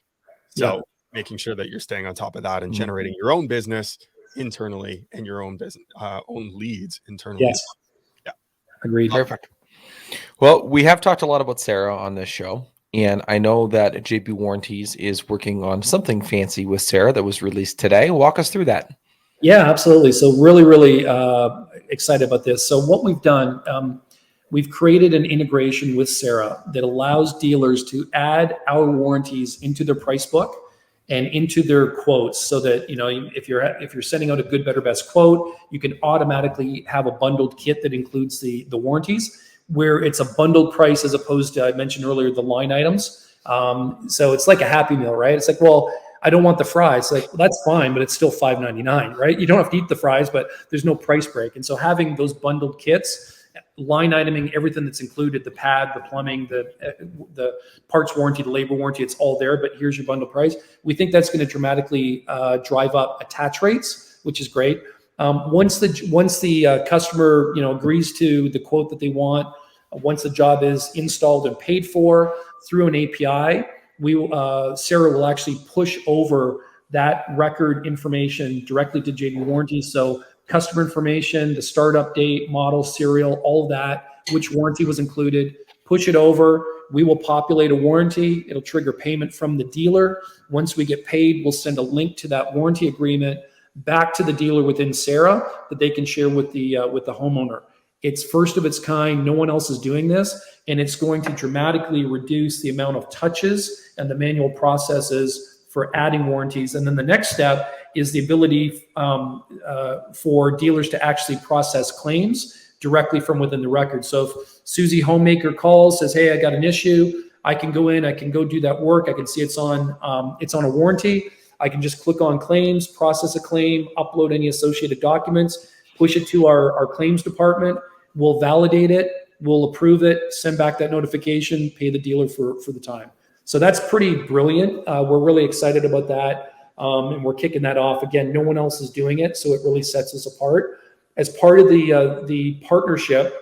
So making sure that you're staying on top of that and generating your own business internally and your own business, own leads internally. Yes. Yeah. Agreed. Perfect. Well, we have talked a lot about Sarah on this show, and I know that JB Warranties is working on something fancy with Sarah that was released today. Walk us through that. Yeah, absolutely. So really excited about this. So what we've done, we've created an integration with Sarah that allows dealers to add our warranties into their price book and into their quotes, so that if you're sending out a good, better, best quote, you can automatically have a bundled kit that includes the warranties, where it's a bundled price as opposed to, I mentioned earlier, the line items. So it's like a Happy Meal, right? It's like, well, I don't want the fries. Like, well, that's fine, but it's still $5.99, right? You don't have to eat the fries, but there's no price break. And so having those bundled kits, line iteming everything that's included, the pad, the plumbing, the parts warranty, the labor warranty, it's all there, but here's your bundle price. We think that's going to dramatically drive up attach rates, which is great. Once the customer agrees to the quote that they want, once the job is installed and paid for through an API, Sarah will actually push over that record information directly to JB Warranties. So customer information, the startup date, model, serial, all of that, which warranty was included, push it over. We will populate a warranty. It'll trigger payment from the dealer. Once we get paid, we'll send a link to that warranty agreement back to the dealer within Sarah that they can share with the homeowner. It's first of its kind. No one else is doing this, and it's going to dramatically reduce the amount of touches and the manual processes for adding warranties. And then the next step is the ability for dealers to actually process claims directly from within the record. So if Susie Homemaker calls, says, "Hey, I got an issue," I can go in, I can go do that work. I can see it's on a warranty. I can just click on claims, process a claim, upload any associated documents, push it to our claims department. We'll validate it, we'll approve it, send back that notification, pay the dealer for the time. So that's pretty brilliant. We're really excited about that. And we're kicking that off. Again, no one else is doing it, so it really sets us apart. As part of the partnership,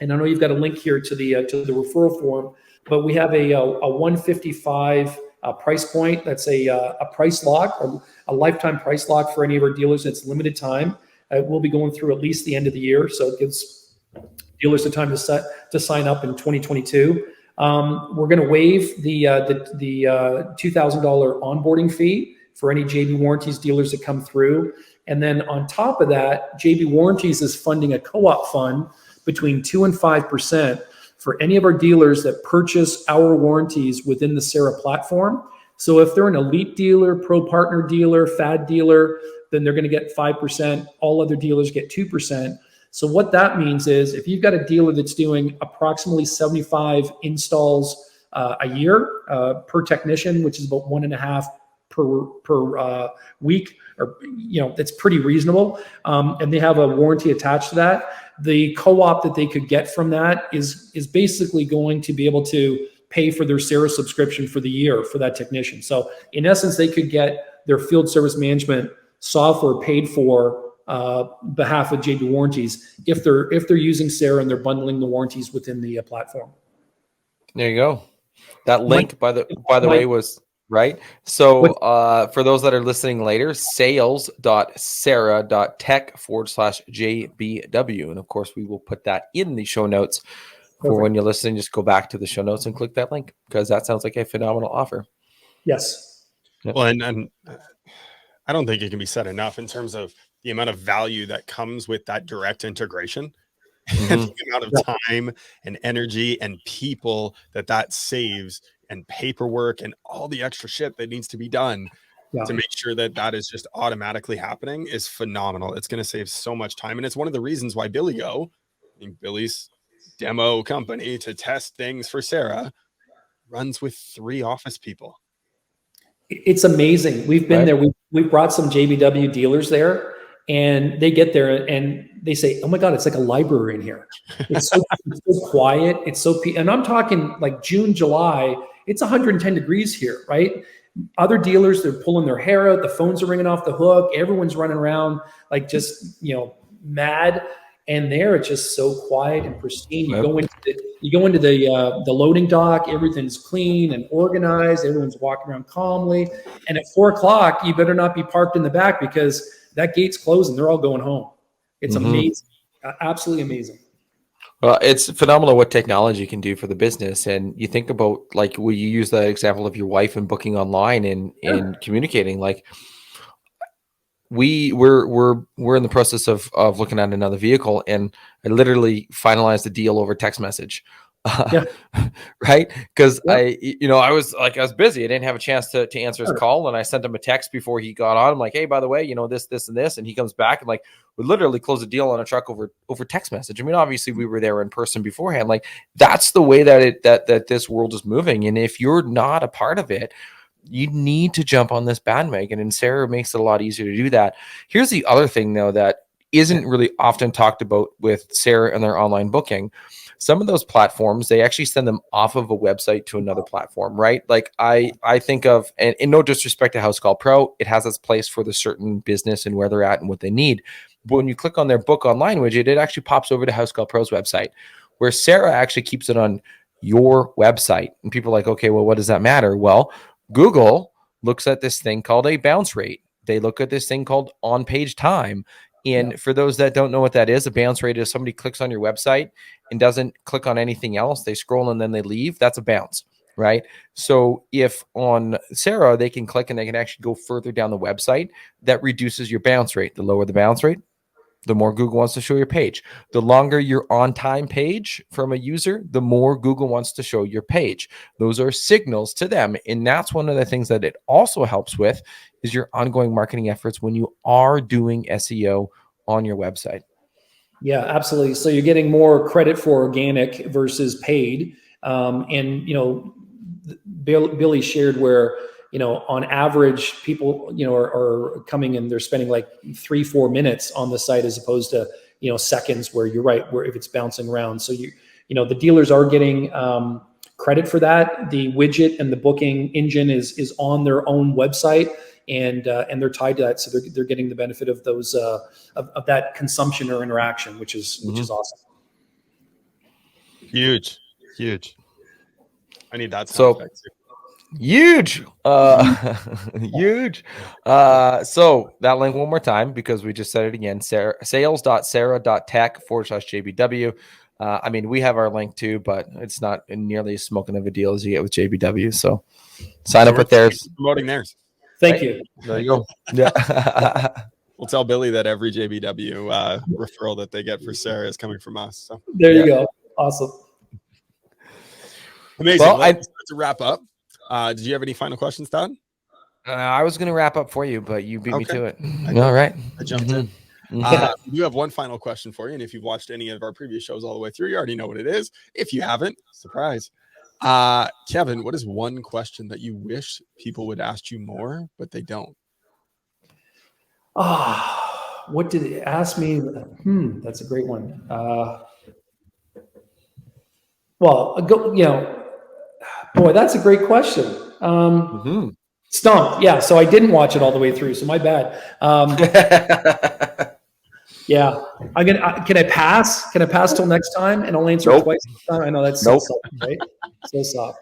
and I know you've got a link here to the referral form, but we have a $155 price point. That's a price lock, or a lifetime price lock for any of our dealers. It's limited time. We'll be going through at least the end of the year, so it gives dealers the time to sign up in 2022. We're going to waive the $2,000 onboarding fee for any JB Warranties dealers that come through. And then on top of that, JB Warranties is funding a co-op fund between 2 and 5% for any of our dealers that purchase our warranties within the Sarah platform. So if they're an elite dealer, pro partner dealer, FAD dealer, then they're going to get 5%. All other dealers get 2%. So what that means is, if you've got a dealer that's doing approximately 75 installs a year per technician, which is about 1.5 per week, or that's pretty reasonable, and they have a warranty attached to that, the co-op that they could get from that is basically going to be able to pay for their Sarah subscription for the year for that technician. So in essence, they could get their field service management software paid for behalf of JB Warranties if they're using Sarah and they're bundling the warranties within the platform. There you go. That link, by the way, was right. So for those that are listening later, sales.sarah.tech/JBW. And of course, we will put that in the show notes for when you're listening. Just go back to the show notes and click that link, because that sounds like a phenomenal offer. Yes. Well, and I don't think it can be said enough in terms of the amount of value that comes with that direct integration. And the amount of time and energy and people that saves and paperwork and all the extra shit that needs to be done to make sure that is just automatically happening is phenomenal. It's going to save so much time. And it's one of the reasons why Billy's demo company to test things for Sarah runs with 3 office people. It's amazing. We've been there. We've brought some JBW dealers there, and they get there and they say, "Oh my God, it's like a library in here. It's so, it's so quiet. It's so and I'm talking like June, July. It's 110 degrees here, right? Other dealers, they're pulling their hair out. The phones are ringing off the hook. Everyone's running around like just mad. And there, it's just so quiet and pristine. You go into the loading dock. Everything's clean and organized. Everyone's walking around calmly. And at 4:00, you better not be parked in the back because that gate's closing. They're all going home. It's amazing, absolutely amazing. Well, it's phenomenal what technology can do for the business. And you think about, like, you use the example of your wife and booking online and communicating. Like, we're in the process of looking at another vehicle, and I literally finalized the deal over text message. Right? Because I was busy. I didn't have a chance to answer his call, and I sent him a text before he got on. I'm like, hey, by the way, this and this, and he comes back and like, we literally closed a deal on a truck over text message. I mean, obviously we were there in person beforehand. Like, that's the way that this world is moving. And if you're not a part of it, you need to jump on this bandwagon, and Sarah makes it a lot easier to do that. Here's the other thing, though, that isn't really often talked about with Sarah and their online booking. Some of those platforms, they actually send them off of a website to another platform, right? Like I think of, and in no disrespect to House Call Pro, it has its place for the certain business and where they're at and what they need. But when you click on their book online widget, it actually pops over to House Call Pro's website, where Sarah actually keeps it on your website. And people are like, okay, well, what does that matter? Well, Google looks at this thing called a bounce rate. They look at this thing called on-page time. And for those that don't know what that is, a bounce rate is somebody clicks on your website and doesn't click on anything else. They scroll and then they leave. That's a bounce, right? So if on Sarah, they can click and they can actually go further down the website, that reduces your bounce rate. The lower the bounce rate, the more Google wants to show your page. The longer your on-time page from a user, the more Google wants to show your page. Those are signals to them. And that's one of the things that it also helps with is your ongoing marketing efforts when you are doing SEO on your website. Yeah, absolutely. So you're getting more credit for organic versus paid. Billy shared where, on average, people, are coming and they're spending like 3-4 minutes on the site as opposed to, seconds, where you're right, where if it's bouncing around. So the dealers are getting credit for that. The widget and the booking engine is on their own website, and they're tied to that. So they're getting the benefit of those, of that consumption or interaction, which is awesome. Huge. I need that. So huge. Huge. So that link one more time, because we just said it again, sales.sarah.tech/JBW. I mean, we have our link too, but it's not nearly as smoking of a deal as you get with JBW. So sign up with theirs. Promoting theirs. Thank you. There you go. Yeah. We'll tell Billy that every JBW referral that they get for Sarah is coming from us. So there you go. Awesome. Amazing. Well, let's wrap up. Did you have any final questions, Todd? I was going to wrap up for you, but you beat me to it. All right. I jumped in. Yeah. We do have one final question for you. And if you've watched any of our previous shows all the way through, you already know what it is. If you haven't, surprise. Kevin, what is one question that you wish people would ask you more, but they don't? What did it ask me? That's a great one. Boy, that's a great question. Stumped. Yeah. So I didn't watch it all the way through. So my bad. Yeah. Can I pass? Can I pass till next time? And I'll answer twice. I know that's so soft, right? So soft.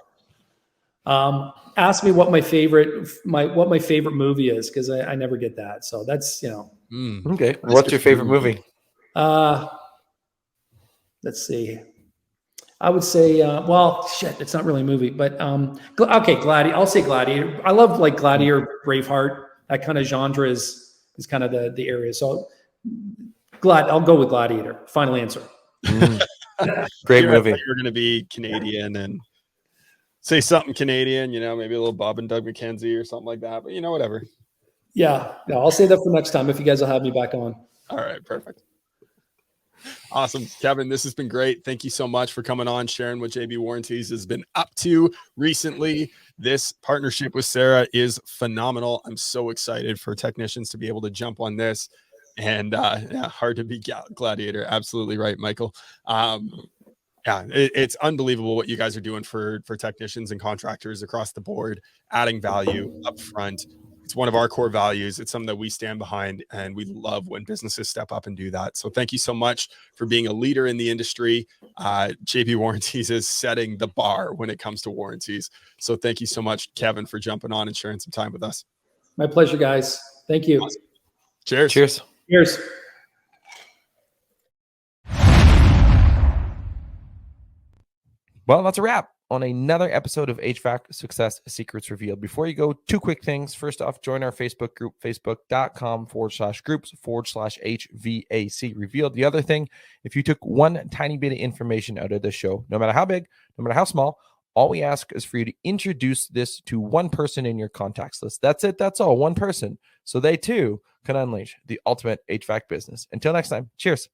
Ask me what my favorite movie is, because I never get that. So that's, Okay. What's your favorite movie? Let's see. I would say, well, shit, it's not really a movie, but okay, Gladiator. I'll say Gladiator. I love like Gladiator, Braveheart. That kind of genre is kind of the area. So, I'll go with Gladiator. Final answer. Great Here, I movie. thought you were going to be Canadian and say something Canadian, you know, maybe a little Bob and Doug McKenzie or something like that, but you know, whatever. Yeah, I'll say that for next time if you guys will have me back on. All right, perfect. Awesome. Kevin, this has been great. Thank you so much for coming on, sharing what JB Warranties has been up to recently. This partnership with Sarah is phenomenal. I'm so excited for technicians to be able to jump on this. And yeah, hard to be Gladiator. Absolutely right, Michael. Yeah, it's unbelievable what you guys are doing for technicians and contractors across the board, adding value up front. It's one of our core values. It's something that we stand behind, and we love when businesses step up and do that. So thank you so much for being a leader in the industry. JB Warranties is setting the bar when it comes to warranties. So thank you so much, Kevin, for jumping on and sharing some time with us. My pleasure, guys. Thank you. Awesome. Cheers. Cheers. Cheers. Well, that's a wrap on another episode of HVAC Success Secrets Revealed. Before you go, two quick things. First off, join our Facebook group, facebook.com/groups/HVAC Revealed. The other thing, if you took one tiny bit of information out of this show, no matter how big, no matter how small, all we ask is for you to introduce this to one person in your contacts list. That's it. That's all. One person. So they too can unleash the ultimate HVAC business. Until next time, cheers.